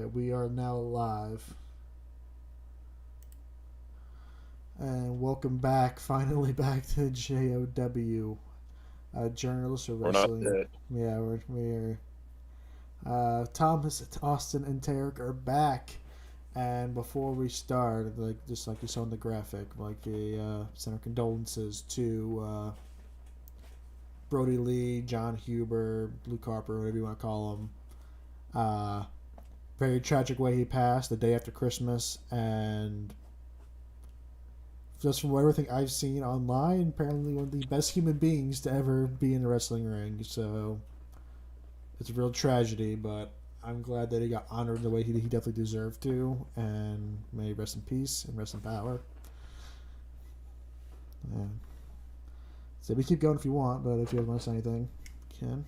Okay, we are now live. And welcome back, finally back to JOW, Journalists of We're not Wrestling. dead. Yeah, we're Thomas, Austin, and Tarek are back. And before we start, just like you saw in the graphic, send our condolences to Brodie Lee, John Huber, Luke Harper, whatever you want to call him. Very tragic way he passed the day after Christmas, and just from everything I've seen online, apparently one of the best human beings to ever be in a wrestling ring. So it's a real tragedy, but I'm glad that he got honored the way he definitely deserved to. And may he rest in peace and rest in power. Yeah. So we keep going if you want, but if you have want to say anything, you can.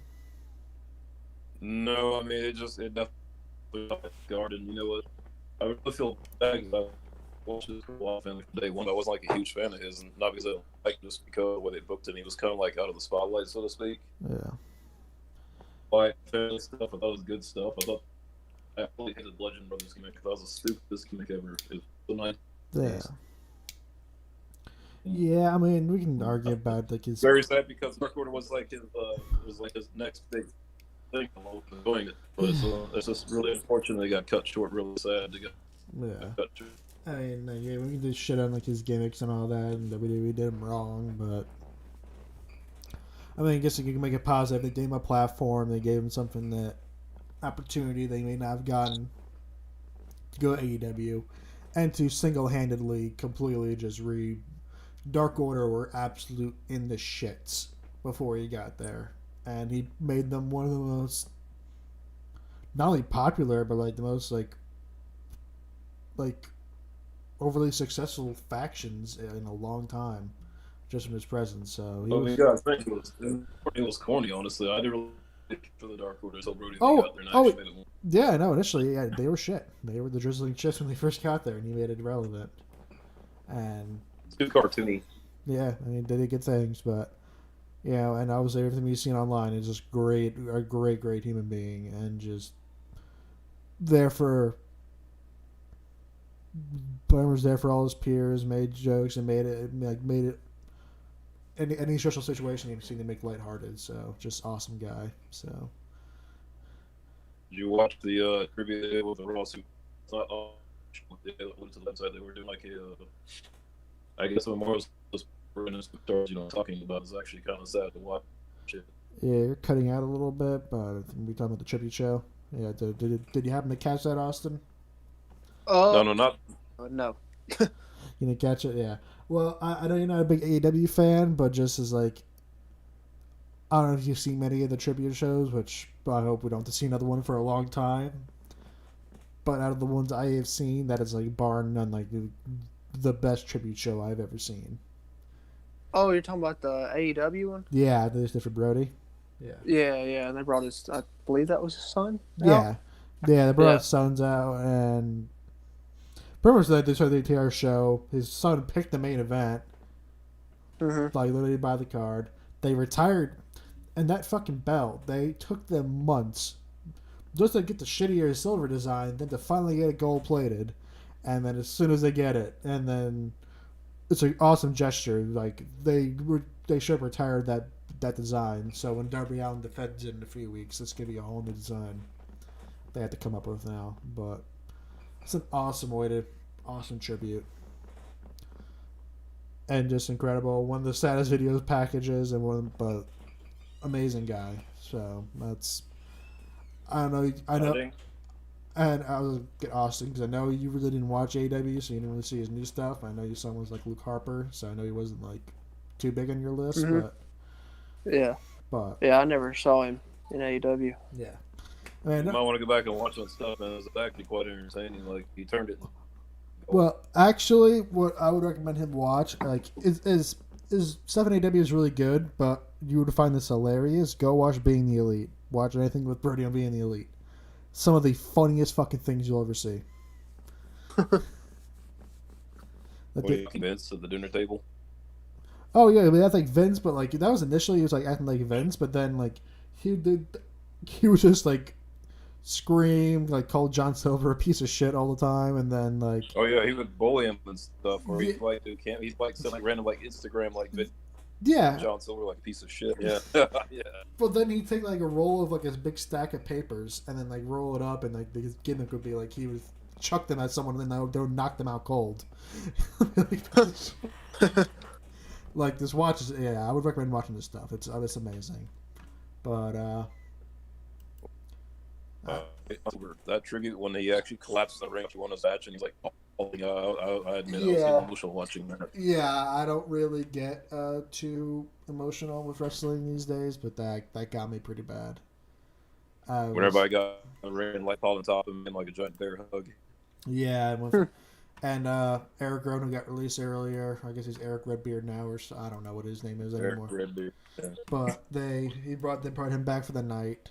No, I mean it definitely guarded. You know what? I really feel bad because I watched this often from day one. I wasn't like a huge fan of his, and not because I don't like just because of the way they booked him. He was kind of like out of the spotlight, so to speak. Yeah. Like family stuff, I thought it was good stuff. I really hated the Bludgeon Brothers gimmick because that was the stupidest gimmick ever. It was so nice. Yeah. Yeah, I mean, we can argue about like his. Very sad because Dark Order was like his next big thing. Doing it, but it's just really unfortunate they got cut short. Really sad they got cut short. I mean, yeah, we can do shit on like his gimmicks and all that, and WWE did him wrong, but I mean, I guess you can make it positive. They gave him a platform. They gave him something that opportunity they may not have gotten to go to AEW, and to single-handedly, completely just read Dark Order were absolute in the shits before he got there, and he made them one of the most not only popular but like the most like overly successful factions in a long time, just from his presence. So he was. Yeah, I think it was corny. Honestly, I didn't really for the Dark Order until Brody Lee got there and actually made it. Yeah, no. Initially, yeah, they were shit. They were the drizzling shits when they first got there, and he made it relevant. And it's too cartoony. Yeah, I mean, they did good things, but and obviously everything we've seen online is just great, a great human being, and just there for. Bummer was there for all his peers, made jokes, and made it any stressful situation you've seen to make lighthearted. So just awesome guy. So. Did you watch the trivia with the lawsuit? They went to the website. They were doing like I guess a memorial stars, talking about. It's actually kind of sad to watch it. Yeah, you're cutting out a little bit, but we talking about the tribute show. Yeah, did you happen to catch that, Austin? No, not. No. You didn't catch it? Yeah. Well, I know you're not a big AEW fan, but just as like, I don't know if you've seen many of the tribute shows, which I hope we don't have to see another one for a long time. But out of the ones I have seen, that is like bar none, like the best tribute show I've ever seen. Oh, you're talking about the AEW one? Yeah, the for Brody. Yeah. And they brought his. I believe that was his son. Yeah, they brought his sons out, and pretty much they started the entire show. His son picked the main event, like literally by the card. They retired, and that fucking belt. They took them months just to get the shittier silver design, then to finally get it gold plated, and then as soon as they get it, and then it's an awesome gesture. Like they should have retired that design. So when Darby Allin defends it in a few weeks, it's gonna be a whole new design they have to come up with now. But it's an awesome tribute, and just incredible. One of the saddest videos packages, but amazing guy. So that's I know, and I was get Austin because I know you really didn't watch AEW, so you didn't really see his new stuff. I know your son was like Luke Harper, so I know he wasn't like too big on your list, but I never saw him in AEW. Yeah, I mean, you might want to go back and watch that stuff, and it's actually quite entertaining. Like he turned it. Well, actually, what I would recommend him watch is stuff in AEW is really good, but you would find this hilarious. Go watch Being the Elite. Watch anything with Brody on Being the Elite. Some of the funniest fucking things you'll ever see. Vince at the dinner table. Oh yeah, I mean, that's like Vince, but like that was initially he was like acting like Vince, but then like he was just like screamed, like called John Silver a piece of shit all the time, and then like Oh yeah, he would bully him and stuff, or yeah, he'd like do camp. He'd like send like random like Instagram like video of yeah. John Silver like a piece of shit. Yeah, yeah. But then he'd take like a roll of like a big stack of papers and then like roll it up, and like his gimmick would be like he would chuck them at someone and then they would knock them out cold. Like this watch is I would recommend watching this stuff. It's amazing. But Uh, that tribute when he actually collapses the ring after won his match and he's like, oh, yeah, I admit I was getting emotional watching that. yeah, I don't really get too emotional with wrestling these days, but that got me pretty bad. Whenever I got a ring and like on top of him in like a giant bear hug. Yeah, and Eric Rowan got released earlier. I guess he's Eric Redbeard now, or I don't know what his name is anymore. Eric Redbeard. Yeah. But they brought him back for the night.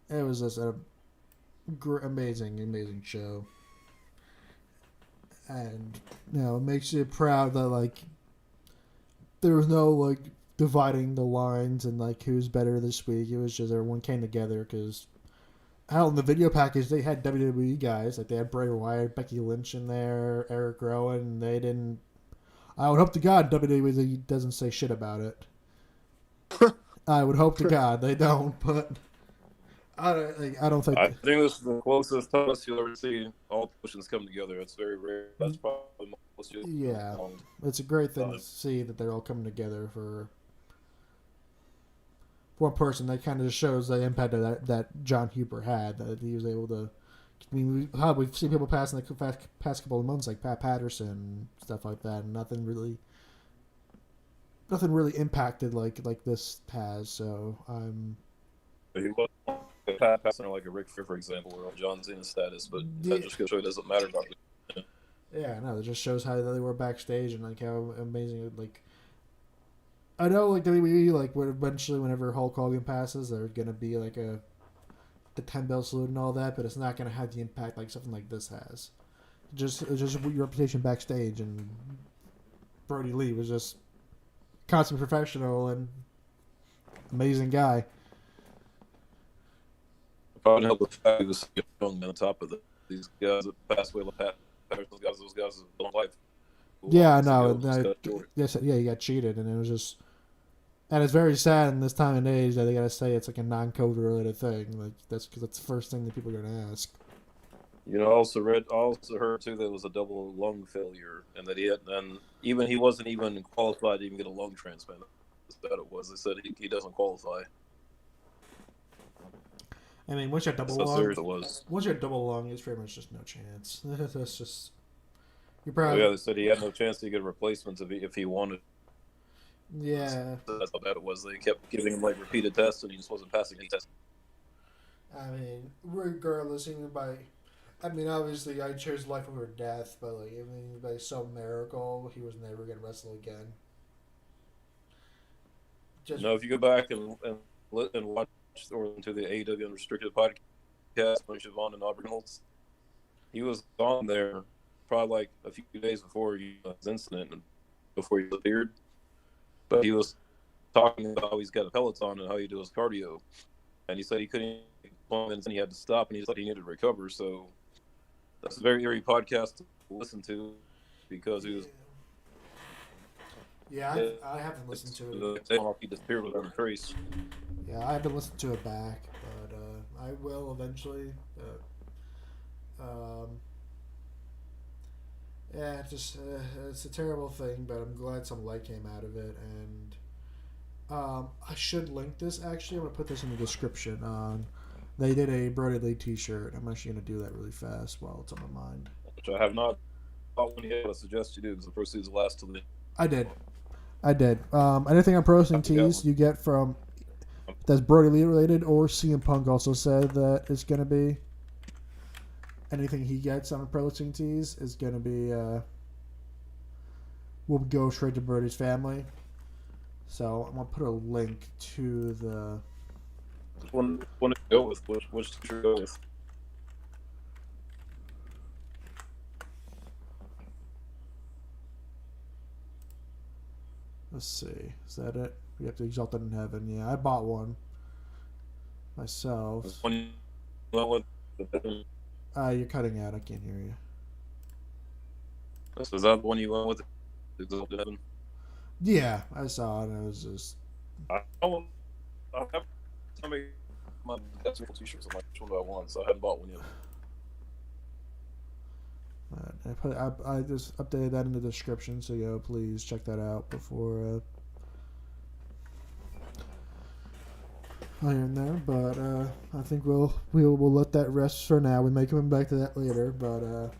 It was just a amazing show, and it makes you proud that like there was no like dividing the lines and like who's better this week. It was just everyone came together because hell, in the video package they had WWE guys, like they had Bray Wyatt, Becky Lynch in there, Eric Rowan, and they didn't. I would hope to God WWE doesn't say shit about it. I would hope to God they don't, but I don't think. I think this is the closest Thomas you'll ever see all promotions come together. It's very rare. That's probably most. Yeah, it's a great thing to see that they're all coming together for one person. That kind of just shows the impact that John Huber had. That he was able to. I mean, we've seen people pass in the past couple of months, like Pat Patterson, stuff like that, and nothing really impacted like this has. So I'm. He was Pat Patterson like a Ric Flair, for example, or John Cena's status, but that just goes to show it doesn't matter about it. Yeah, no, it just shows how they were backstage and like how amazing. Like, I know, like WWE, like eventually, whenever Hulk Hogan passes, there's gonna be like the 10-bell salute and all that, but it's not gonna have the impact like something like this has. It's just your reputation backstage, and Brodie Lee was just constant professional and amazing guy. Probably help the fact he was young on top of these guys that passed away, like Pat Patterson, those guys don't life. Yeah, I know. Yes, yeah, he got cheated, and it was just, and it's very sad in this time and age that they gotta say it's like a non-COVID related thing. Like that's because that's the first thing that people are gonna ask. You know, I also heard too that it was a double lung failure, and that he wasn't even qualified to even get a lung transplant. That's what it was. They said he doesn't qualify. I mean, once you have double lung, once you have double lung, it's pretty much just no chance. That's just you're probably. Yeah, they said he had no chance to get a replacement if he wanted. Yeah, that's how bad it was. They kept giving him like repeated tests, and he just wasn't passing any tests. I mean, regardless, obviously, I chose life over death, but like, by some miracle, he was never gonna wrestle again. If you go back and watch or into the AEW Unrestricted podcast when Siobhan and Aubrey Reynolds, he was on there probably like a few days before his incident and before he appeared. But he was talking about how he's got a Peloton and how he does cardio. And he said he couldn't and he had to stop, and he said he needed to recover. So that's a very eerie podcast to listen to because he was. Yeah, I haven't listened to it. He disappeared without a trace. Yeah, I haven't listened to it back, but I will eventually. Yeah, it's a terrible thing, but I'm glad some light came out of it, and I should link this. Actually, I'm gonna put this in the description. They did a Brodie Lee T-shirt. I'm actually gonna do that really fast while it's on my mind. Which I have not thought when you had, I suggest you do because the proceeds will last till the. I did. Anything on Pro Wrestling Tees you get from that's Brodie Lee related, or CM Punk also said that it's going to be anything he gets on Pro Wrestling Tees is going to be will go straight to Brodie's family. So I'm going to put a link to the one to go with. Which to go with? Let's see. Is that it? We have to Exalted in Heaven. Yeah, I bought one myself. went with the You're cutting out. I can't hear you. Is that the one you went with? Exalted Heaven? Yeah, I saw it. It was just. I don't. I have to make my t-shirts. I'm like, which one do I want? So I haven't bought one yet. I just updated that in the description, so please check that out before iron there. But I think we'll let that rest for now. We may come back to that later, but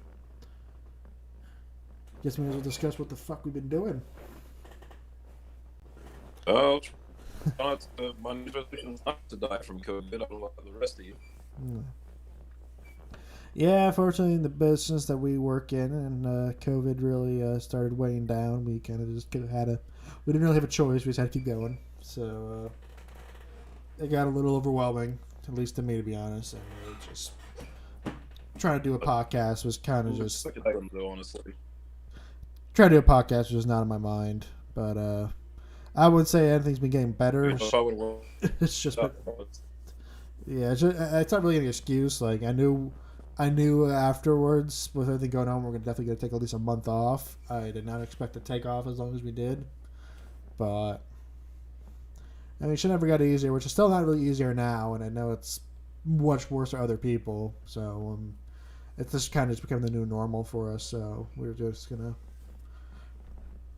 guess we will discuss what the fuck we've been doing. Oh, my new resolution is not to die from COVID. I don't know about the rest of you. Yeah, fortunately, in the business that we work in, and COVID really started weighing down. We kind of just had we didn't really have a choice. We just had to keep going. So it got a little overwhelming, at least to me, to be honest. And really just trying to do a podcast was kind of just. Honestly. Trying to do a podcast was not in my mind, but I would say anything's been getting better. It's just, yeah, it's not really an excuse. Like I knew afterwards with everything going on, we're definitely gonna take at least a month off. I did not expect to take off as long as we did, but I mean, it should never got easier, which is still not really easier now, and I know it's much worse for other people. So it's just kind of become the new normal for us. So we're just gonna.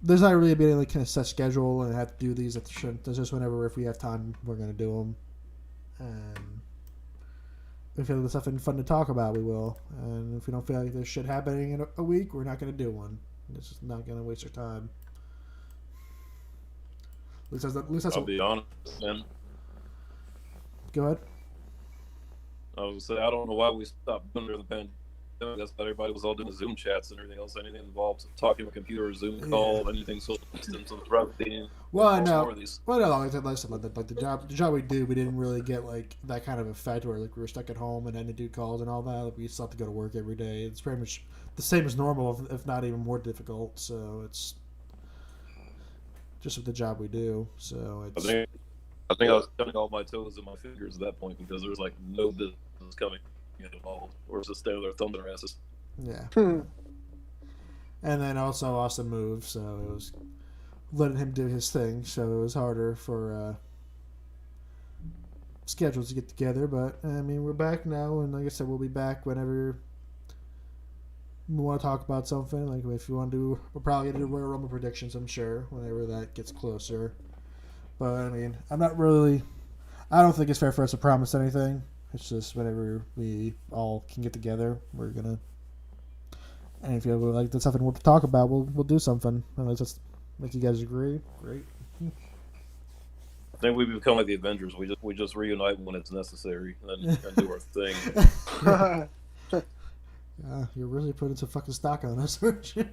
There's not really been any kind of set schedule, and I have to do these at the show. There's just whenever, if we have time, we're gonna do them. And if there's something fun to talk about, we will. And if we don't feel like there's shit happening in a week, we're not gonna do one. It's just not gonna waste our time. At least that's I'll be honest, man. Go ahead. I would say I don't know why we stopped doing it during the pandemic. That's why everybody was all doing Zoom chats and everything else. Anything involved talking on a computer, Zoom call, anything social distance on the Well, I know. Well, no, like the job we do, we didn't really get like that kind of effect where like we were stuck at home and had to do calls and all that. Like, we still have to go to work every day. It's pretty much the same as normal, if not even more difficult. So it's just with the job we do. So it's. I think I was counting all my toes and my fingers at that point because there was like no business coming involved, or just standing there thumbing their asses. Yeah. And then also Austin moved, so it was letting him do his thing. So it was harder for schedules to get together. But I mean, we're back now, and like I said, we'll be back whenever we want to talk about something. Like if you want to do, we're probably gonna do Royal Rumble predictions. I'm sure whenever that gets closer. But I mean, I don't think it's fair for us to promise anything. It's just whenever we all can get together, we're gonna. And if you have like there's something to talk about, we'll do something. And let's just make you guys agree. Great. I think we become like the Avengers. We just reunite when it's necessary and do our thing. You're really putting some fucking stock on us, aren't you?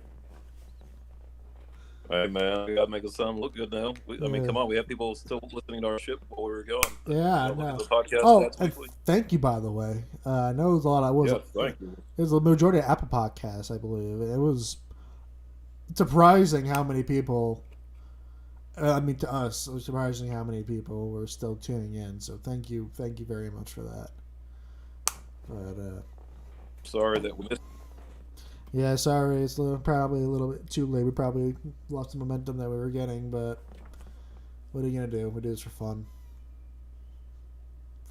Hey man, we gotta make it sound look good now. I mean, come on, we have people still listening to our shit while we were gone. Yeah, I know. The podcast and thank you, by the way. I know it was a lot. Thank you. It was the majority of Apple Podcasts, I believe. It was surprising how many people. I mean, to us, it was surprising how many people were still tuning in. So thank you very much for that. But sorry that we missed. Yeah, sorry, it's probably a little bit too late. We probably lost the momentum that we were getting, but what are you gonna do? We do this for fun.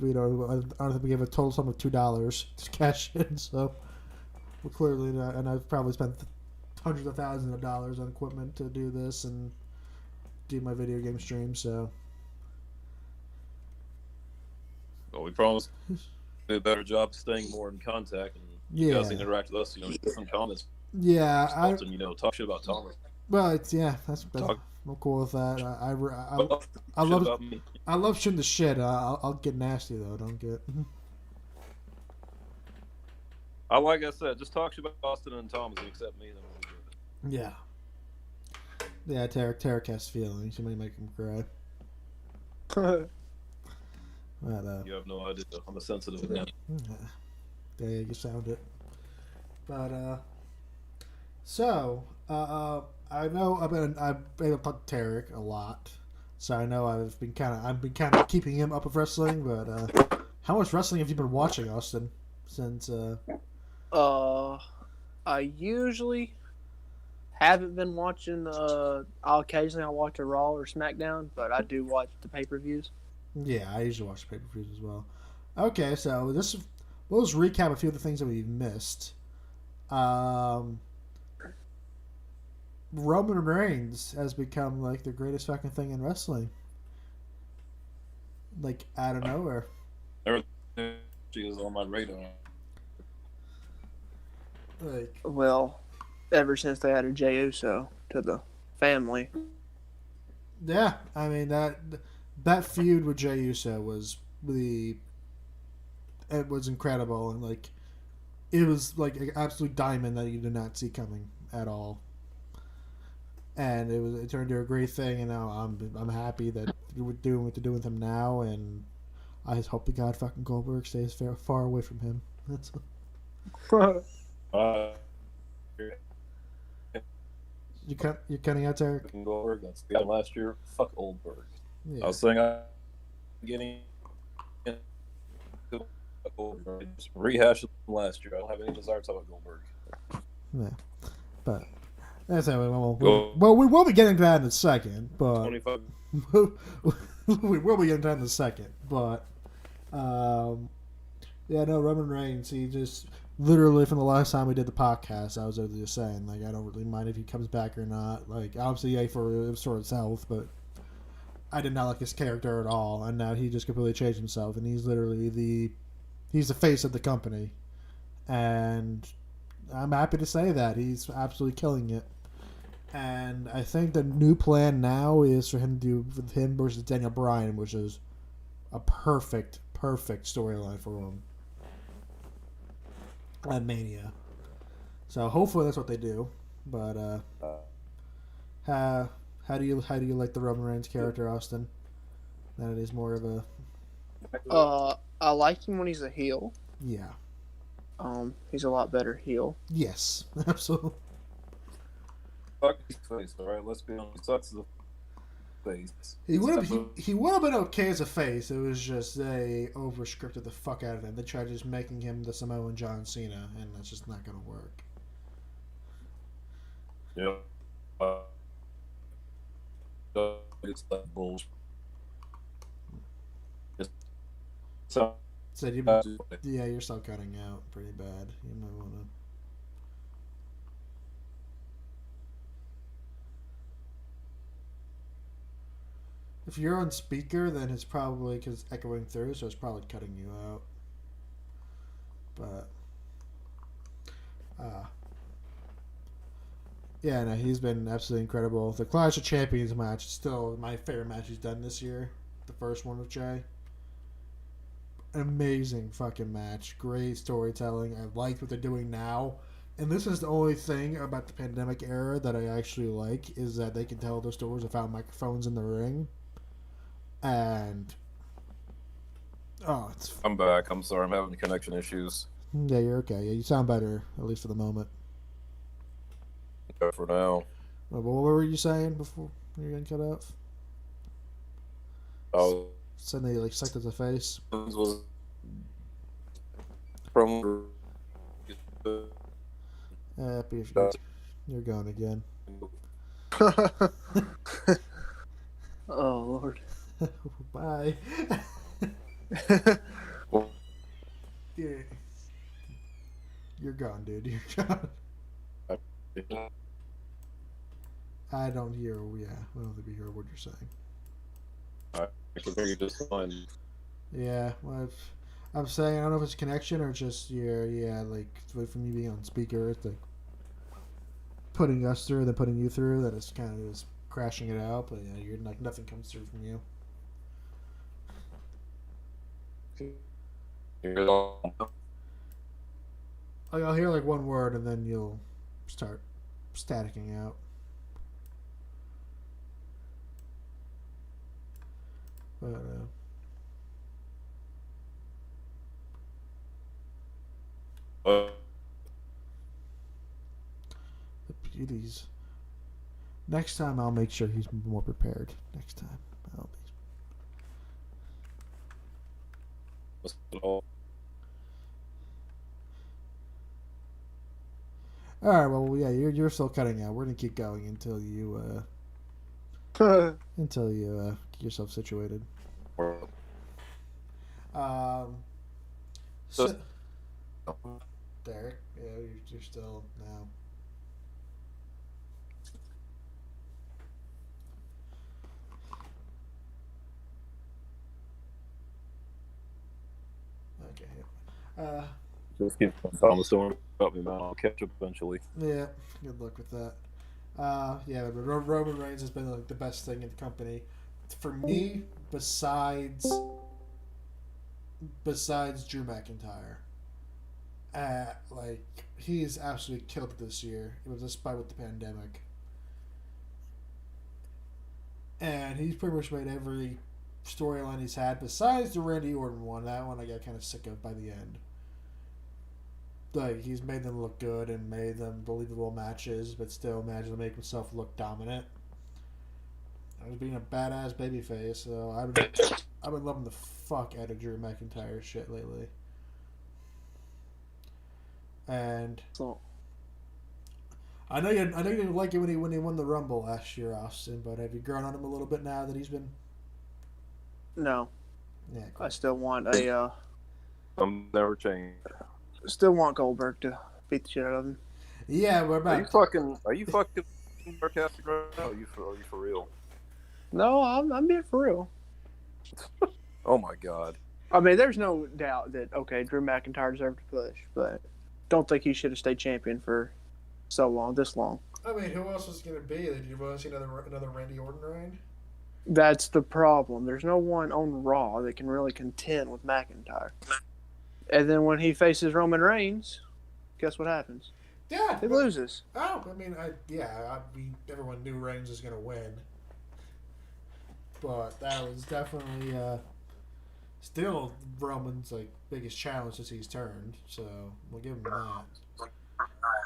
I don't think we gave a total sum of $2 to cash in, so we're clearly not. And I've probably spent hundreds of thousands of dollars on equipment to do this and do my video game stream. So, well, we promise to do a better job staying more in contact. And you guys interact with us, different comments. Yeah, and talk shit about Thomas. Well, I'm cool with that. I love shooting the shit. I'll get nasty though. Don't get. Like I said, just talk shit about Austin and Thomas and accept me. Then we'll yeah. Tarek has feelings. You may make him cry. But, you have no idea. I'm a sensitive man. Yeah, you sound it. But so I know I've been able to talk to Tarek a lot, so I know I've been kind of keeping him up with wrestling. But How much wrestling have you been watching, Austin? Since I usually haven't been watching. I'll occasionally watch a Raw or SmackDown, but I do watch the pay-per-views. yeah, I usually watch the pay-per-views as well. Okay, so we'll just recap a few of the things that we've missed. Um, Roman Reigns has become like the greatest fucking thing in wrestling. Like out of nowhere. She is on my radar. Like, Well, ever since they added Jey Uso to the family. yeah, I mean that feud with Jey Uso was it was incredible, and like it was like an absolute diamond that you did not see coming at all. And it turned into a great thing, and now I'm happy that we're doing what they're doing with him now, and I just hope to God fucking Goldberg stays far away from him. That's you're cutting out, Derek. Goldberg. That's the guy last year. Fuck Goldberg. Yeah. I was saying I'm getting Goldberg. Just rehash it from last year. I don't have any desire to talk about Goldberg. Yeah, but that's how we will be getting to that in a second. But 25. we will be getting to that in a second. But yeah, no, Roman Reigns. He just literally from the last time we did the podcast, I was just saying like I don't really mind if he comes back or not. Like obviously, yeah, for his health, but I did not like his character at all, and now he just completely changed himself, and he's literally he's the face of the company, and I'm happy to say that he's absolutely killing it. And I think the new plan now is for him to do with him versus Daniel Bryan, which is a perfect storyline for him at Mania. So hopefully that's what they do. But how do you like the Roman Reigns character, Austin? That it is more of a I like him when he's a heel. yeah. He's a lot better heel. Yes, absolutely. Fuck his face, alright? Let's be honest. He sucks as a face. He would have been okay as a face. It was just they overscripted the fuck out of him. They tried just making him the Samoan John Cena, and that's just not gonna work. Yeah. It's like bullshit. So, Yeah, you're still cutting out pretty bad. You might want to. If you're on speaker, then it's probably because it's echoing through, so it's probably cutting you out. But, yeah, no, he's been absolutely incredible. The Clash of Champions match is still my favorite match he's done this year. The first one with Jay. Amazing fucking match. Great storytelling. I liked what they're doing now. And this is the only thing about the pandemic era that I actually like, is that they can tell those stories without microphones in the ring. And I'm back. I'm sorry. I'm having connection issues. Yeah, you're okay. Yeah, you sound better, at least for the moment. For now. What were you saying before you were getting cut off? Oh, Saying they like sucked at the face. Was from You're gone again. Oh Lord. Bye. Yeah. You're gone, dude. You're gone. I don't hear. Yeah, I don't think we hear what you're saying. I can hear you just fine. Yeah, well, I'm saying I don't know if it's connection or just like from you being on speaker, it's like putting us through, then putting you through. That it's kind of just crashing it out, but yeah, you're like nothing comes through from you. I'll hear like one word and then you'll start staticking out. But the beauties. Next time I'll make sure he's more prepared. Next time I'll be. all. All right. Well, yeah, you're still cutting out. We're gonna keep going until you get yourself situated. So, Derek, yeah, you're still now. Okay. Just keep telling the story about me, man. I'll catch up eventually. Yeah. Good luck with that. Yeah, but Roman Reigns has been like the best thing in the company for me, besides Drew McIntyre. Like he's absolutely killed it this year. It was despite with the pandemic, and he's pretty much made every storyline he's had besides the Randy Orton one. That one I got kind of sick of by the end. Like he's made them look good and made them believable matches, but still managed to make himself look dominant. I was being a badass babyface, so I've been loving the fuck out of Drew McIntyre shit lately. And So, I know you didn't like it when he won the Rumble last year, Austin. But have you grown on him a little bit now that he's been? no, Yeah, cool. I still want I'm never changed. still want Goldberg to beat the shit out of him. Yeah, we're about. Are you fucking sarcastic right now? Are you for real? No, I'm being for real. Oh my god. I mean, there's no doubt that Drew McIntyre deserved to push, but don't think he should have stayed champion for this long. I mean, who else was going to be? Did you want to see another Randy Orton reign? That's the problem. There's no one on Raw that can really contend with McIntyre. And then when he faces Roman Reigns, guess what happens? Yeah, He loses. Oh, I mean, everyone knew Reigns was going to win, but that was definitely still Roman's biggest challenge since he's turned. So we'll give him that.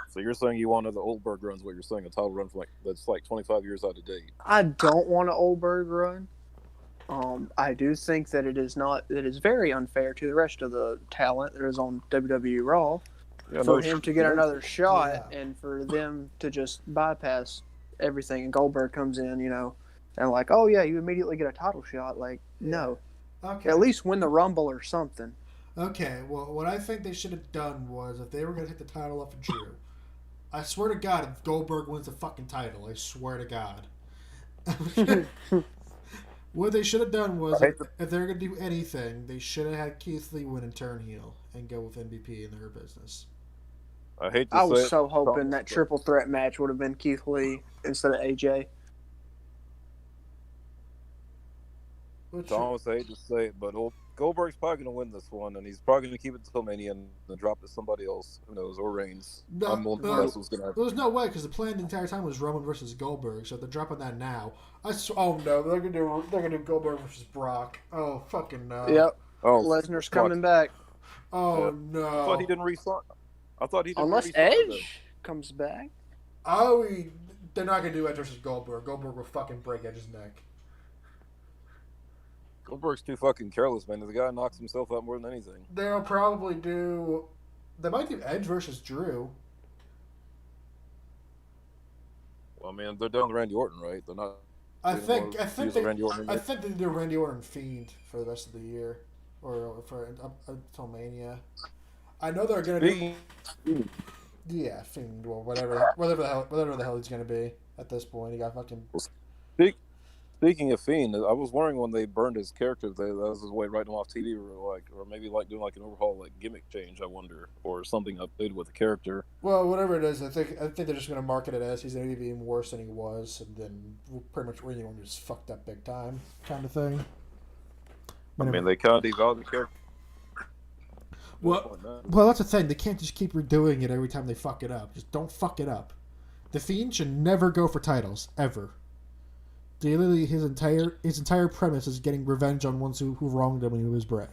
So you're saying you wanted the Oldberg run's what you're saying, a title run that's 25 years out of date. I don't want an Oldberg run. I do think that it is very unfair to the rest of the talent that is on WWE Raw for him to get another shot and for them to just bypass everything. And Goldberg comes in, and oh yeah, you immediately get a title shot. No. Okay. At least win the Rumble or something. Okay, well, what I think they should have done was if they were going to take the title off of Drew, I swear to God, if Goldberg wins the fucking title, I swear to God. What they should have done was, if they were going to do anything, they should have had Keith Lee win and turn heel and go with MVP in their business. I was so hoping that triple threat match would have been Keith Lee instead of AJ. Thomas, I hate to say it, but Goldberg's probably going to win this one, and he's probably going to keep it till Mania and then drop it to somebody else. Who knows? Or Reigns. There's no way, because the plan the entire time was Roman versus Goldberg, so they're dropping that now. Oh no, they're gonna do Goldberg versus Brock. Oh fucking no. Yep. Oh, Lesnar's coming back. Oh no. I thought he didn't resign. Unless Edge comes back. Oh, they're not gonna do Edge versus Goldberg. Goldberg will fucking break Edge's neck. Goldberg's too fucking careless, man. The guy knocks himself out more than anything. They'll probably do. They might do Edge versus Drew. Well, I mean, they're doing Randy Orton, right? They're not. I think they do Randy Orton Fiend for the rest of the year, or for until Mania. I know they're gonna do. Yeah, Fiend. Well, whatever the hell he's gonna be at this point. He got fucking. Speaking of Fiend, I was wondering when they burned his character, that was his way writing him off TV, or maybe doing an overhaul, gimmick change. I wonder, or something updated with the character. Well, whatever it is, I think they're just going to market it as he's going to be even worse than he was, and then pretty much Randy Orton just fucked up big time, kind of thing. I mean, they kind of devalued the character. Well, that's the thing. They can't just keep redoing it every time they fuck it up. Just don't fuck it up. The Fiend should never go for titles ever. Literally, his entire premise is getting revenge on ones who wronged him when he was Bray.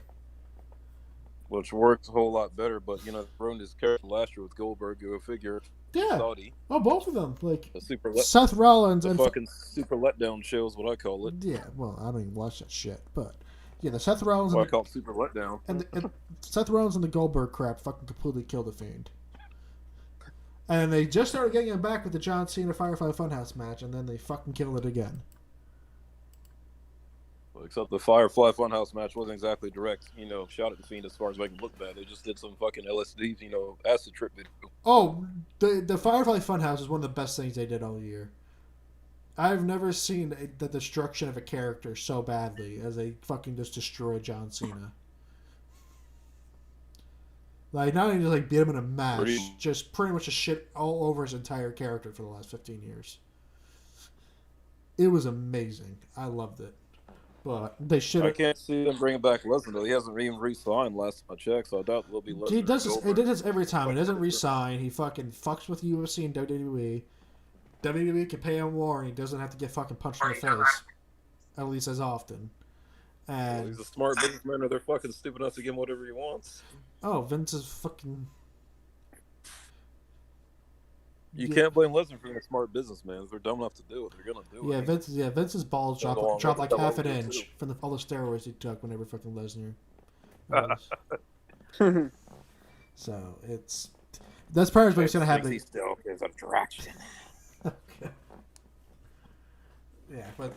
Which works a whole lot better, but ruined his character last year with Goldberg. Go figure. Yeah. Saudi. Oh, both of them. Seth Rollins and fucking super letdown show is what I call it. Yeah. Well, I don't even watch that shit, but Yeah, the Seth Rollins What I call super letdown. and Seth Rollins and the Goldberg crap fucking completely killed the Fiend. And they just started getting him back with the John Cena Firefly Funhouse match, and then they fucking killed it again. Except the Firefly Funhouse match wasn't exactly direct, shot at the Fiend as far as making him look bad. They just did some fucking LSD, acid trip video. Oh, the Firefly Funhouse is one of the best things they did all year. I've never seen the destruction of a character so badly as they fucking just destroy John Cena. Like, not only just like beat him in a match, just pretty much just shit all over his entire character for the last 15 years. It was amazing. I loved it. But they should. I can't see them bringing back Lesnar though. He hasn't even re-signed last time I checked, so I doubt there'll be Lesnar. He does this. He did this every time. He doesn't re-sign. He fucking fucks with UFC and WWE. WWE can pay him more, and he doesn't have to get fucking punched in the face. At least as often. And he's a smart businessman, or they're fucking stupid enough to give him whatever he wants. Oh, Vince is fucking. You can't blame Lesnar for being a smart businessman. If they're dumb enough to do it, they're gonna do it. Vince's balls dropped like half an inch from all the steroids he took whenever fucking Lesnar. So that's probably what's gonna happen. He still is a attraction. Okay. Yeah, but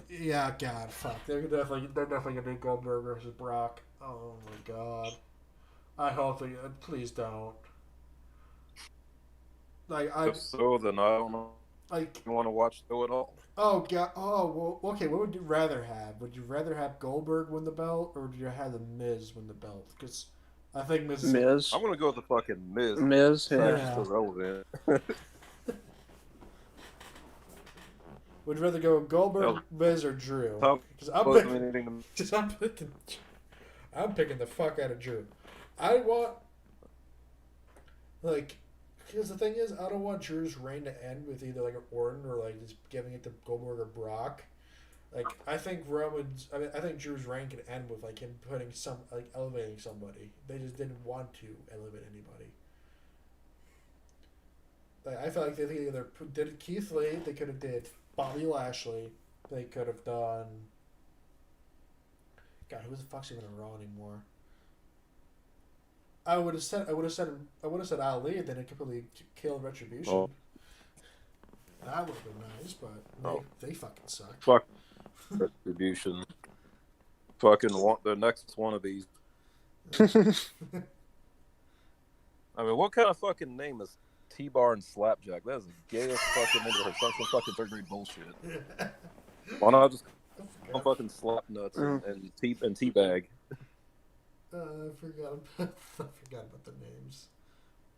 God, fuck, they're definitely gonna do Goldberg versus Brock. Oh my God, I hope they please don't. Like If so, then I don't know. Like, you want to watch though at all? Oh God! Oh well. Okay. What would you rather have? Would you rather have Goldberg win the belt, or would you have the Miz win the belt? Because I think Miz. I'm gonna go with the fucking Miz. Miz, yeah. That's irrelevant. Would you rather go Goldberg, Miz, or Drew? Because I'm picking the fuck out of Drew. I want Because the thing is, I don't want Drew's reign to end with either like an Orton or like just giving it to Goldberg or Brock. Like I think I think Drew's reign can end with like him putting elevating somebody. They just didn't want to elevate anybody. Like I feel like they either did Keith Lee, they could have did Bobby Lashley, they could have done. God, who the fuck's even on Raw anymore? I would have said Ali, and then it completely killed Retribution. Oh. That would have been nice, but they fucking suck. Fuck Retribution. Fucking want the next one of these. I mean, what kind of fucking name is T-Bar and Slapjack? That is the gayest fucking name of her. Some fucking third-grade bullshit. Why not just fucking slap nuts and teabag? I forgot about the names.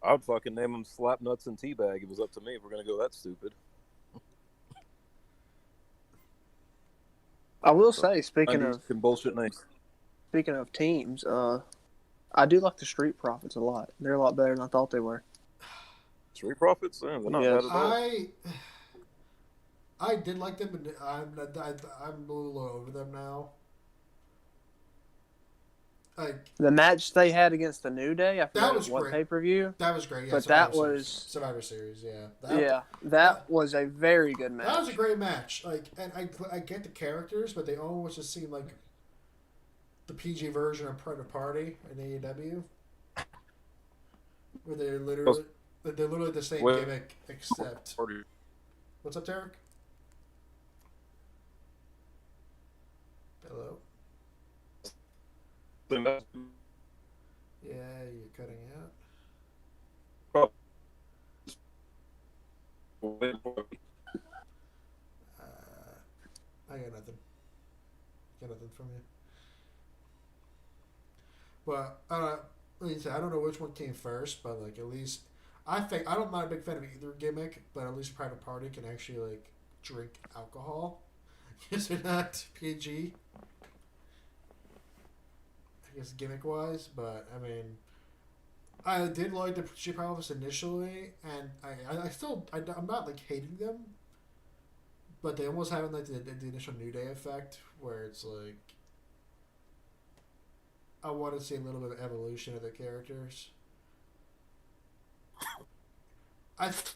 I'd fucking name them Slap Nuts and Teabag. It was up to me if we're gonna go that stupid. I will say, speaking of bullshit names. Speaking of teams, I do like the Street Profits a lot. They're a lot better than I thought they were. Street Profits? They're not bad at all. I did like them, but I'm a little over them now. Like the match they had against the New Day, I forgot that was what pay-per-view. That was great, yeah, but that was Survivor Series, yeah. That was a very good match. That was a great match. And I get the characters, but they almost just seem like the PG version of Private Party in AEW, where they're literally the same gimmick except. What's up, Derek? Hello. Yeah, you're cutting out. I got nothing. Got nothing from you. But like I said, I don't know which one came first, but like at least I'm not a big fan of either gimmick, but at least Private Party can actually like drink alcohol. Because they're not PG. I guess gimmick wise, but I mean, I did like the Street Profits initially, and I'm not like hating them, but they almost have like the initial New Day effect where it's like I want to see a little bit of evolution of the characters.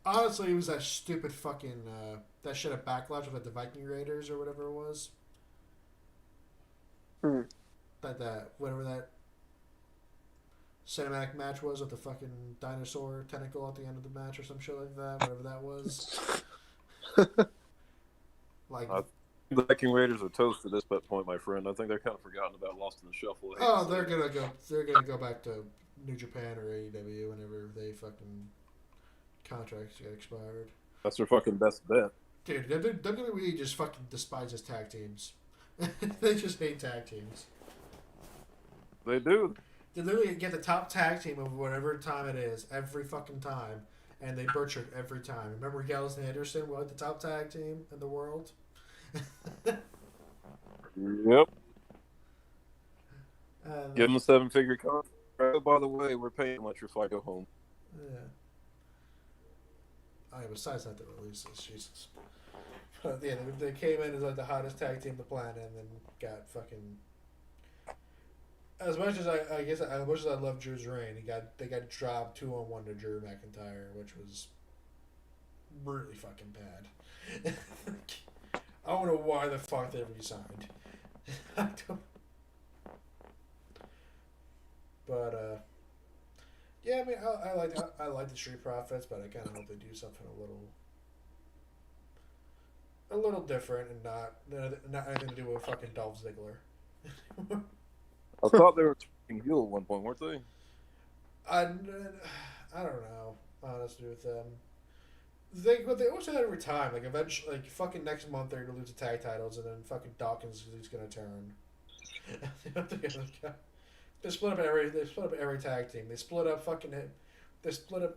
Honestly, it was that stupid fucking that shit at Backlash with like the Viking Raiders or whatever it was. that whatever that cinematic match was with the fucking dinosaur tentacle at the end of the match or some shit like that, whatever that was. Like the Viking Raiders are toast at this point, my friend. I think they're kind of forgotten about, lost in the shuffle. Oh, they're gonna go back to New Japan or AEW whenever they fucking contracts get expired. That's their fucking best bet. Dude, WWE just fucking despises tag teams. They just hate tag teams. They do. They literally get the top tag team of whatever time it is every fucking time, and they butcher it every time. Remember Gallows and Anderson were the top tag team in the world? Yep. Give them a 7-figure contract. Oh, by the way, we're paying much if I go home. Yeah. Oh, yeah, besides that, the releases, Jesus. But yeah, they came in as like the hottest tag team on the planet, and then got fucking. As much as as much as I love Drew's reign, they got dropped 2-on-1 to Drew McIntyre, which was really fucking bad. I don't know why the fuck they resigned. But yeah, I mean, I like the Street Profits, but I kind of hope they do something a little different and not anything to do with fucking Dolph Ziggler. I thought they were turning heel at one point, weren't they? I don't know, honestly, with them. They always say that every time. Like eventually, like fucking next month they're gonna lose the tag titles, and then fucking Dawkins is gonna turn. They split up every tag team. They split up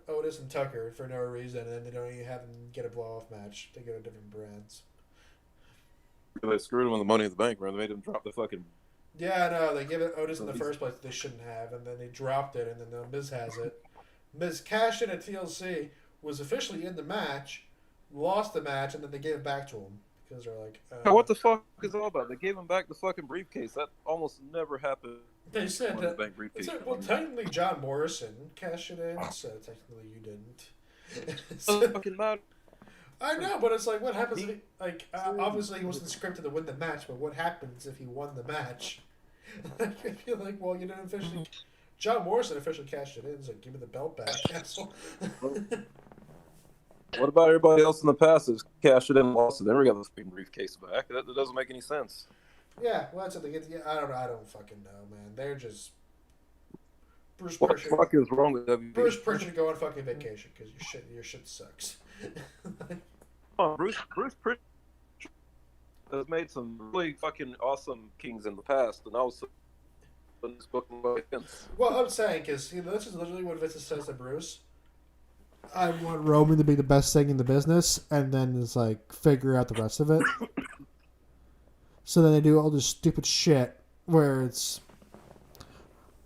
Otis and Tucker for no reason, and then they don't even have them get a blow off match. They go to different brands. They screwed him with the Money in the Bank, man. They made him drop the fucking. Yeah, I know. They gave it Otis in the first place that they shouldn't have, and then they dropped it, and then the Miz has it. Miz cashed in at TLC, was officially in the match, lost the match, and then they gave it back to him. Because they're like... what the fuck is all about? They gave him back the fucking briefcase. That almost never happened. They said that... Well, technically John Morrison cashed it in, so technically you didn't. Doesn't fucking matter. I know, but it's like, what happens if he... Like, obviously he wasn't scripted to win the match, but what happens if he won the match? I feel like, well, you didn't officially... John Morrison officially cashed it in, so give me the belt back, asshole. What about everybody else in the past who's cashed it in and lost it? They never got the fucking briefcase back. That doesn't make any sense. Yeah, well, that's what they get. Yeah, I don't fucking know, man. They're just... Bruce What Pritchard, the fuck is wrong with WWE? Bruce Pritchard go on fucking vacation because your shit sucks. Bruce Pritchard has made some really fucking awesome kings in the past, and I was in this book by Vince. Well, I'm saying because this is literally what Vince says to Bruce. I want Roman to be the best thing in the business, and then it's like figure out the rest of it. So then they do all this stupid shit where it's,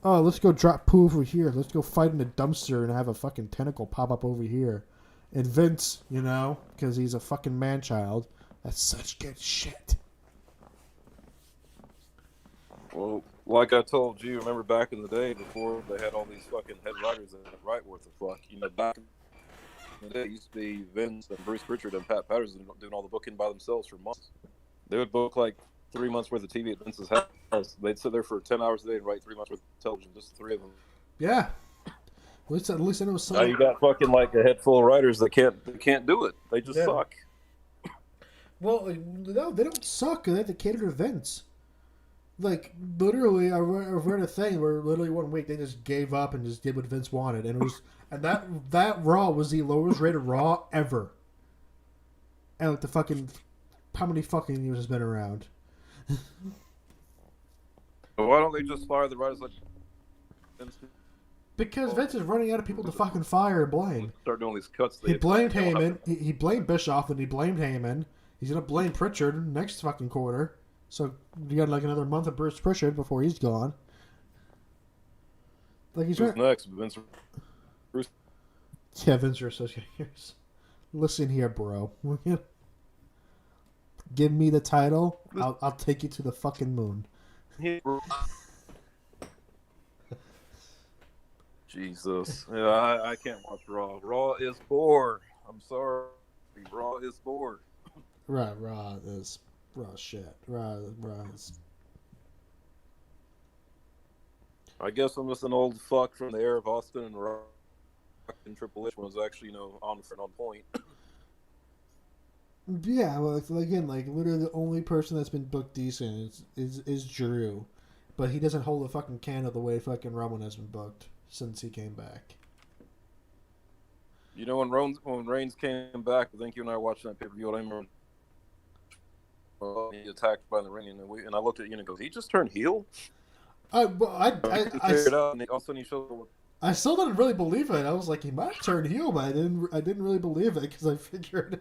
oh, let's go drop poo over here. Let's go fight in a dumpster and have a fucking tentacle pop up over here. And Vince, because he's a fucking man-child, that's such good shit. Well, like I told you, remember back in the day before they had all these fucking head writers that right worth the fuck. Back in the day, it used to be Vince and Bruce Pritchard and Pat Patterson doing all the booking by themselves for months. They would book like 3 months worth of TV at Vince's house. They'd sit there for 10 hours a day and write 3 months worth of television, just the three of them. Yeah. At least I know some. Now you got fucking like a head full of writers that can't do it. They just suck. Well, no, they don't suck. They have to cater to Vince. Like, literally, I read a thing where literally 1 week they just gave up and just did what Vince wanted. And that Raw was the lowest rated Raw ever. And like the fucking, how many fucking years has been around? But why don't they just fire the writers like Vince? Because Vince is running out of people to fucking fire and blame. Start doing these cuts. He blamed Heyman. He blamed Bischoff, and he blamed Heyman. He's gonna blame Pritchard next fucking quarter. So you got like another month of Bruce Pritchard before he's gone. Like he's Who's next? Vince. Bruce. Yeah, Vince Russo. Listen here, bro. Give me the title. I'll take you to the fucking moon. Jesus. Yeah, I can't watch Raw. Raw is bore. I'm sorry. Raw is bore. Right, Raw is raw shit. Raw is. I guess I'm just an old fuck from the era of Austin and Rock and Triple H was actually, on point. Yeah, well, again, literally the only person that's been booked decent is Drew, but he doesn't hold a fucking candle the way fucking Roman has been booked since he came back. When Reigns came back, I think you and I watched that pay-per-view. I remember he attacked by the ring, and I looked at you and goes, "He just turned heel." I still didn't really believe it. I was like, he might have turned heel, but I didn't really believe it because I figured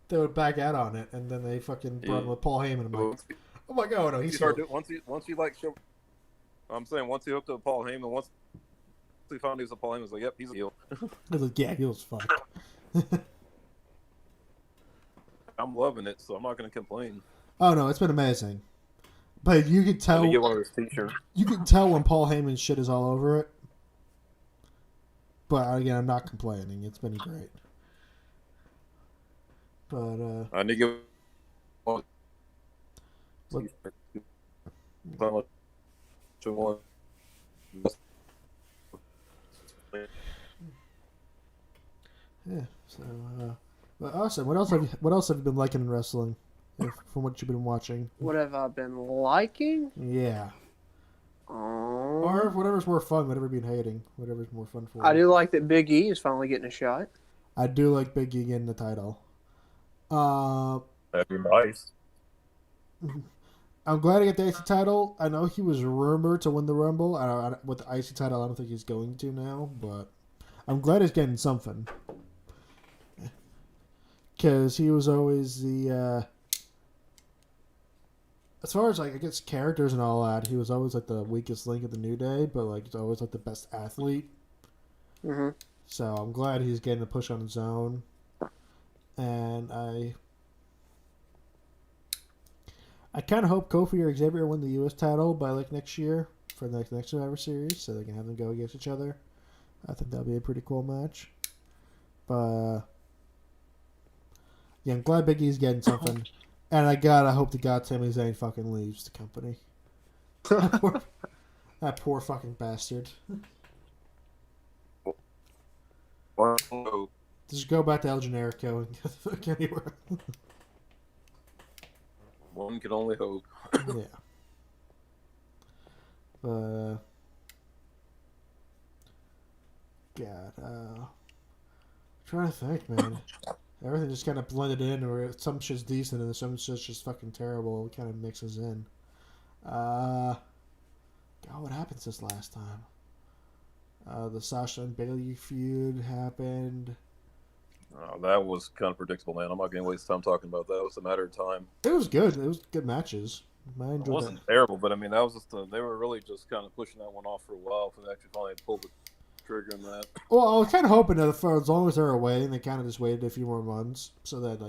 they would back out on it, and then they fucking brought him with Paul Heyman. I'm like, oh my god, no, he's once he I'm saying once he hooked up Paul Heyman, once he found he was a Paul Heyman, was like, yep, he's a heel. I was like, yeah, heel's fuck. I'm loving it, so I'm not going to complain. Oh no, it's been amazing. But you could tell. Get one of those t-shirts. You can tell when Paul Heyman's shit is all over it. But again, I'm not complaining. It's been great. But I need to give one. Yeah. So, but awesome. What else have you been liking in wrestling? From what you've been watching. What have I been liking? Yeah. Or whatever's more fun, whatever you've been hating, whatever's more fun for you. I do like that Big E is finally getting a shot. I do like Big E getting the title. That'd be nice. I'm glad to get the IC title. I know he was rumored to win the Rumble. With the IC title, I don't think he's going to now, but I'm glad he's getting something. Because he was always the... as far as, I guess, characters and all that, he was always, the weakest link of the New Day, but, he's always, the best athlete. Mm-hmm. So I'm glad he's getting a push on his own. And I kind of hope Kofi or Xavier win the U.S. title by, next year for the next Survivor Series, so they can have them go against each other. I think that'll be a pretty cool match. But, yeah, I'm glad Big E's getting something. And I hope to God Sami Zayn fucking leaves the company. That poor fucking bastard. Just go back to El Generico and get anywhere. One can only hope. Yeah. But, God, trying to think, man. Everything just kind of blended in, or some shit's decent and some shit's just fucking terrible. It kind of mixes in. God, what happened since last time? The Sasha and Bailey feud happened. Oh, that was kind of predictable, man. I'm not going to waste time talking about that. It was a matter of time. It was good. It was good matches. It wasn't terrible, but I mean, that was just they were really just kind of pushing that one off for a while for they actually finally pulled the trigger on that. Well, I was kind of hoping that for as long as they're away, and they kind of just waited a few more months so that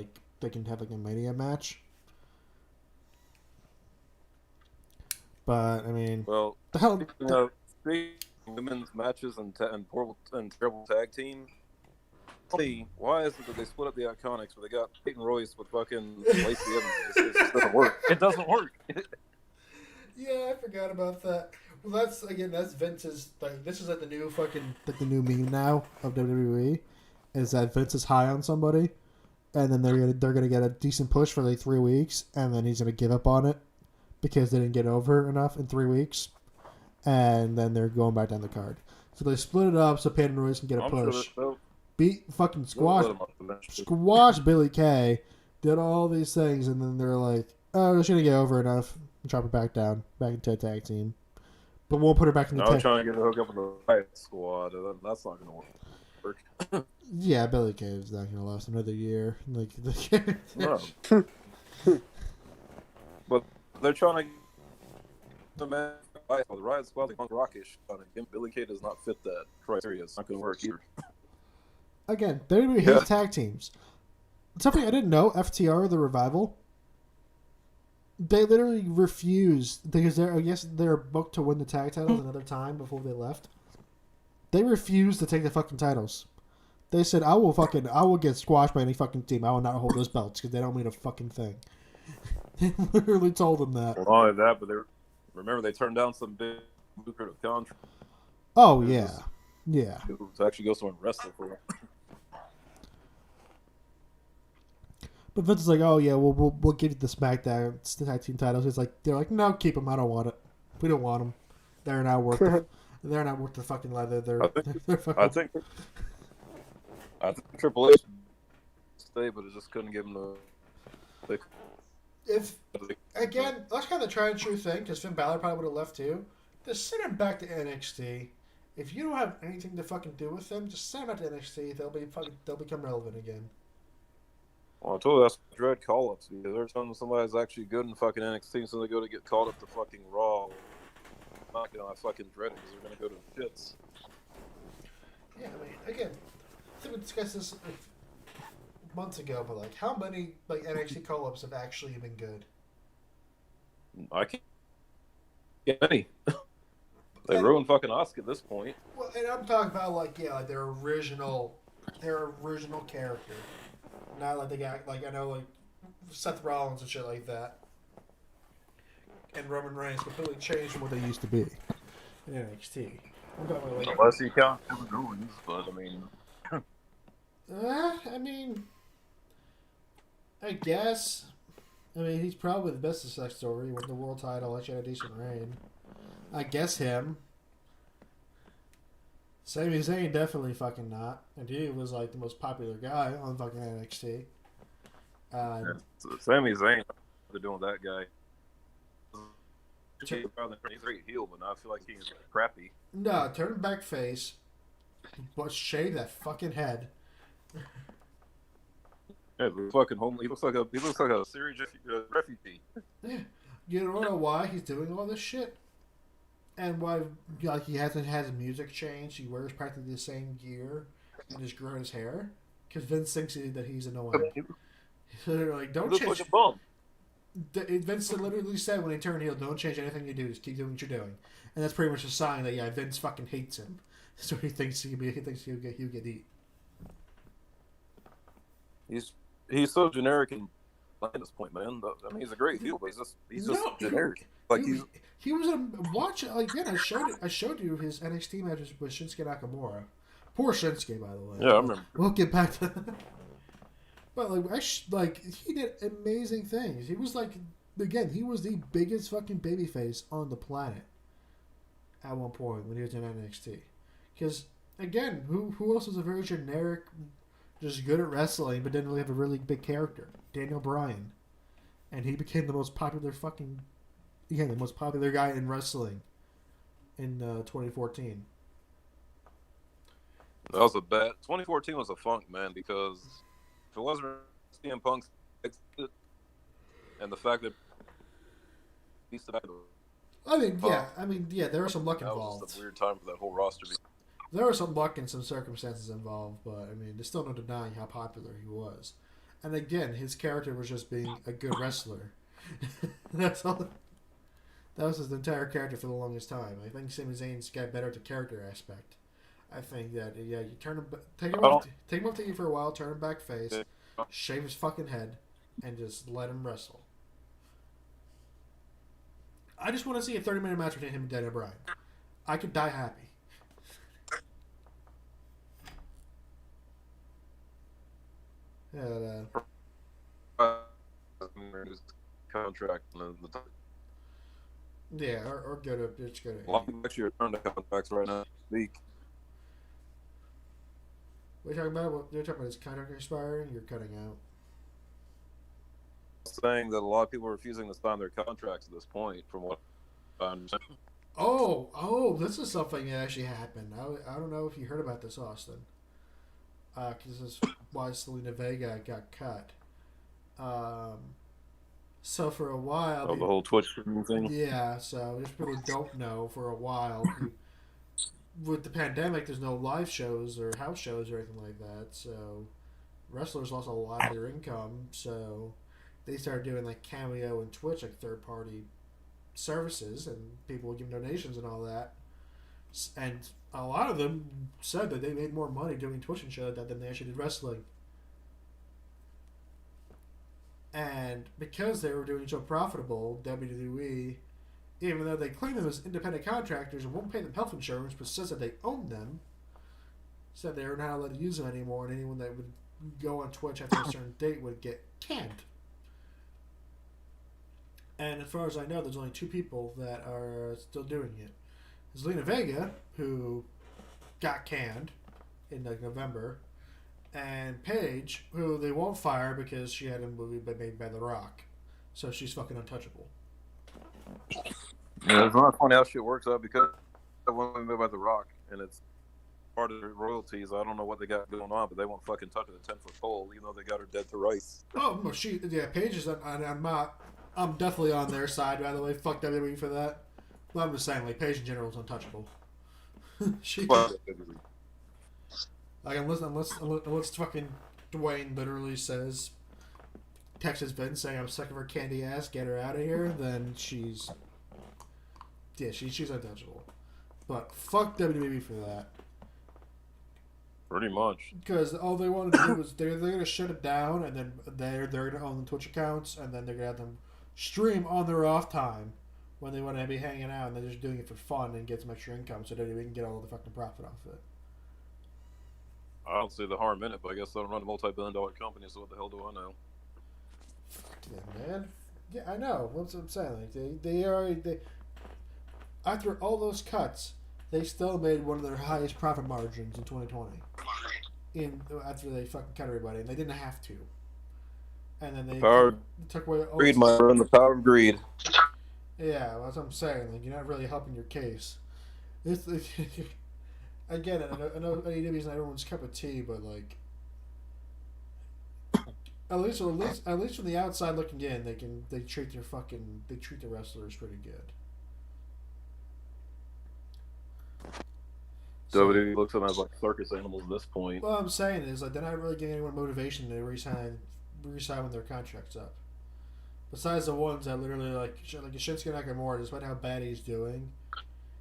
they can have a Mania match. But I mean, well, the hell. Speaking of women's matches and terrible tag team. Why is it that they split up the Iconics, but they got Peyton Royce with fucking Lacey Evans? It just doesn't work. It doesn't work. Yeah, I forgot about that. Well, that's Vince's. This is the new fucking the new meme now of WWE, is that Vince is high on somebody, and then they're gonna get a decent push for 3 weeks, and then he's gonna give up on it because they didn't get over enough in 3 weeks, and then they're going back down the card. So they split it up so Peyton Royce can get a push. Beat fucking squash Billy Kay, did all these things, and then they're like, oh, we're gonna get over enough and drop it back into a tag team. But we'll put her back in the tag. I'm trying to get her hooked up with the Riot Squad. That's not gonna work. Yeah, Billy Kay is not gonna last another year. No. But they're trying to the Riot Squad, like Rockish. Billy Kay does not fit that criteria. It's not gonna work either. Again, WWE hates tag teams. Something I didn't know, FTR, the Revival, they literally refused, because they're booked to win the tag titles another time before they left. They refused to take the fucking titles. They said, I will get squashed by any fucking team. I will not hold those belts because they don't mean a fucking thing. They literally told them that. Well, not only that, but remember they turned down some big lucrative contract. Oh yeah, yeah. To actually go somewhere and wrestle for it. But Vince is like, oh yeah, we'll give you the SmackDown tag team titles. It's like they're like, no, keep them. I don't want it. We don't want them. They're not worth. They're not worth the fucking leather. They're fucking. I think Triple H stay, but it just couldn't give him the. If again, that's kind of the try and true thing because Finn Balor probably would have left too. Just send him back to NXT. If you don't have anything to fucking do with them, just send him back to NXT. They'll become relevant again. Well, I told you that's dread call-ups because every time somebody's actually good in fucking NXT, so they go to get called up to fucking Raw. I fucking dread it because they're gonna go to shits. Yeah, I mean, again, I think we discussed this months ago, but like, how many like NXT call-ups have actually been good? I can't get any. They ruined fucking Asuka at this point. Well, and I'm talking about like their original character. Not like they got like I know like Seth Rollins and shit like that, and Roman Reigns completely changed from what they used to be in NXT. Unless you count Kevin Owens, but I mean, I mean, I guess. I mean, he's probably the best success story. He won the world title, actually had a decent reign. I guess him. Sami Zayn definitely fucking not. And he was like the most popular guy on fucking NXT. Sami Zayn, they're doing that guy. He's a great heel, but now I feel like he's crappy. No, turn him back face. But shave that fucking head. Yeah, fucking homely. He looks like a Syrian refugee. Yeah, you don't know why he's doing all this shit, and why like he hasn't had his music changed. He wears practically the same gear and just grown his hair because Vince thinks that he's annoying. So they're like, don't change. Like a bum. Vince literally said when he turned heel, don't change anything you do. Just keep doing what you're doing, and that's pretty much a sign that Vince fucking hates him. So he thinks he'll get eat. He's so generic and at this point, man. I mean, he's a great heel, but he's just generic. Like he was watch like again. I showed you his NXT matches with Shinsuke Nakamura. Poor Shinsuke, by the way. Yeah, I remember. We'll get back to that. But like he did amazing things. He was like again, he was the biggest fucking babyface on the planet at one point when he was in NXT. Because again, who else was a very generic, just good at wrestling, but didn't really have a really big character? Daniel Bryan, and he became the most popular the most popular guy in wrestling in 2014. That was a bet. 2014 was a funk, man, because if it wasn't CM Punk's exit and the fact that he's the there was some luck involved. That was just a weird time for that whole roster. There was some luck and some circumstances involved, but I mean, there's still no denying how popular he was. And again, his character was just being a good wrestler. That's all. That was his entire character for the longest time. I think Sami Zayn's got better at the character aspect. I think that you turn him, take him off to you for a while, turn him back face, shave his fucking head, and just let him wrestle. I just want to see a 30-minute match between him and Daniel Bryan. I could die happy. Contract. Yeah, or go to just go to. A lot of people actually are turned to contracts right now. Leak. What are you talking about? You're talking about his contract expiring? You're cutting out. Saying that a lot of people are refusing to sign their contracts at this point, from what I understand. Oh, this is something that actually happened. I don't know if you heard about this, Austin. Because this is why Selena Vega got cut. So for a while... the whole Twitch thing? Yeah, so if people don't know, for a while, with the pandemic, there's no live shows or house shows or anything like that, so wrestlers lost a lot of their income, so they started doing like Cameo and Twitch, like third-party services, and people would give donations and all that. And a lot of them said that they made more money doing Twitch and shit than they actually did wrestling. And because they were doing so profitable, WWE even though they claim them as independent contractors and won't pay them health insurance, but says that they own them. Said they were not allowed to use them anymore, and anyone that would go on Twitch after a certain date would get canned. And as far as I know, there's only 2 people that are still doing it. There's Lena Vega, who got canned in like November, and Paige, who they won't fire because she had a movie made by The Rock. So she's fucking untouchable. Yeah, it's not funny how shit works out because I went made by The Rock, and it's part of their royalties. I don't know what they got going on, but they won't fucking touch a 10-foot pole, even though they got her dead to rights. Oh, no, Paige is I'm definitely on their side, by the way. Fuck WWE for that. But I'm just saying, like, Paige in general is untouchable. Like, unless fucking Dwayne literally says, texts Vince saying, I'm sick of her candy ass, get her out of here, then she's untouchable. But fuck WWE for that. Pretty much. Because all they want to do is they're going to shut it down, and then they're going to own the Twitch accounts, and then they're going to have them stream on their off time when they want to be hanging out, and they're just doing it for fun and get some extra income so that they can get all the fucking profit off of it. I don't see the harm in it, but I guess I don't run a multi-billion-dollar company, so what the hell do I know? Fuck them, man. Yeah, I know. That's what I'm saying. Like they after all those cuts, they still made one of their highest profit margins in 2020. After they fucking cut everybody, and they didn't have to. And then they took away all greed, my friend, the power of greed. Yeah, well, that's what I'm saying. Like, you're not really helping your case. It's I get it. I know AEW is not everyone's cup of tea, but like, at least from the outside looking in, they treat the wrestlers pretty good. WWE looks at them as like circus animals at this point. What I'm saying is, like, they're not really giving anyone motivation to re-sign when their contract's up. Besides the ones that literally, like Shinsuke Nakamura, despite how bad he's doing,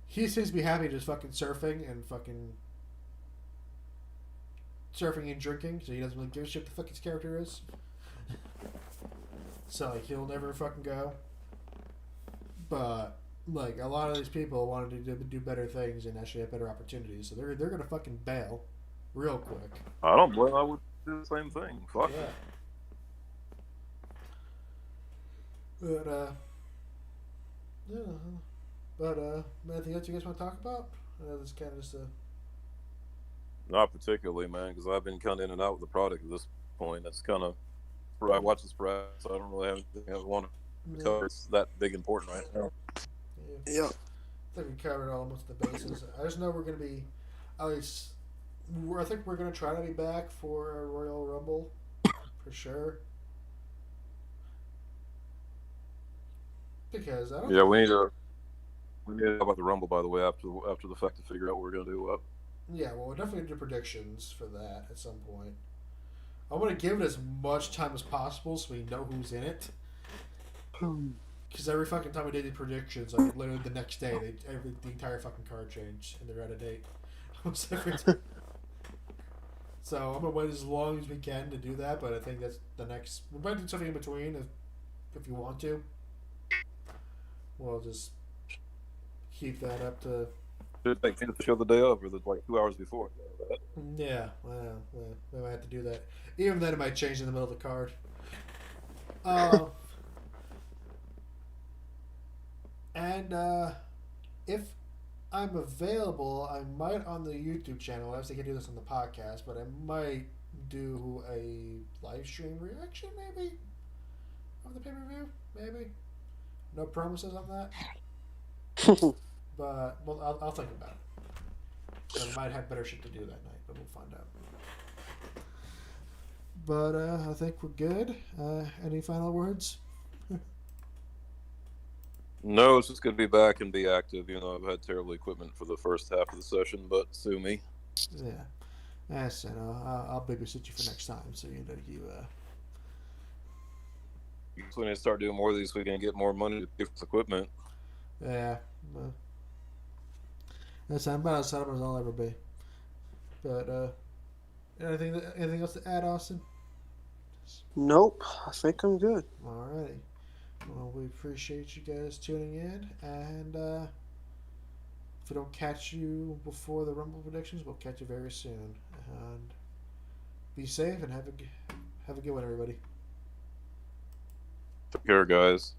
he seems to be happy just fucking surfing and drinking, so he doesn't really give a shit what the fuck his character is. So, like, he'll never fucking go. But, like, a lot of these people wanted to do better things and actually have better opportunities, so they're gonna fucking bail real quick. I don't blame. I would do the same thing. Fuck. Yeah. But anything else you guys want to talk about? This kind of just Not particularly, man, because I've been kind of in and out with the product at this point. That's kind of I watch the spread, so I don't really have anything I want to cover. It's that big important right now. Yeah. I think we covered almost the bases. I just know we're going to be, at least, I think we're going to try to be back for a Royal Rumble, for sure. Because I don't. Yeah, we need to talk about the Rumble, by the way, after the fact to figure out what we're gonna do. Yeah, well, we'll definitely do predictions for that at some point. I want to give it as much time as possible so we know who's in it. Because every fucking time we did the predictions, like literally the next day, the entire fucking card changed and they're out of date. Almost every time. So I'm gonna wait as long as we can to do that, but I think that's the next. We might do something in between if you want to. We'll just keep that up to. Should make the show the day of, or like 2 hours before. Yeah, well, we might have to do that. Even then, it might change in the middle of the card. And if I'm available, I might on the YouTube channel. Obviously, I can do this on the podcast, but I might do a live stream reaction, maybe, of the pay-per-view, maybe. No promises on that. But well, I'll think about it. I might have better shit to do that night, but we'll find out. But I think we're good. Any final words? No, it's just good to be back and be active. You know, I've had terrible equipment for the first half of the session, but sue me. Yeah. Yes, and I'll babysit you for next time, so you know you. We need to start doing more of these. We can get more money to pay for this equipment. Yeah. That's about as set up as I'll ever be. But anything else to add, Austin? Nope. I think I'm good. Alrighty. Well, we appreciate you guys tuning in, and if we don't catch you before the Rumble predictions, we'll catch you very soon. And be safe and have a good one, everybody. Take care, guys.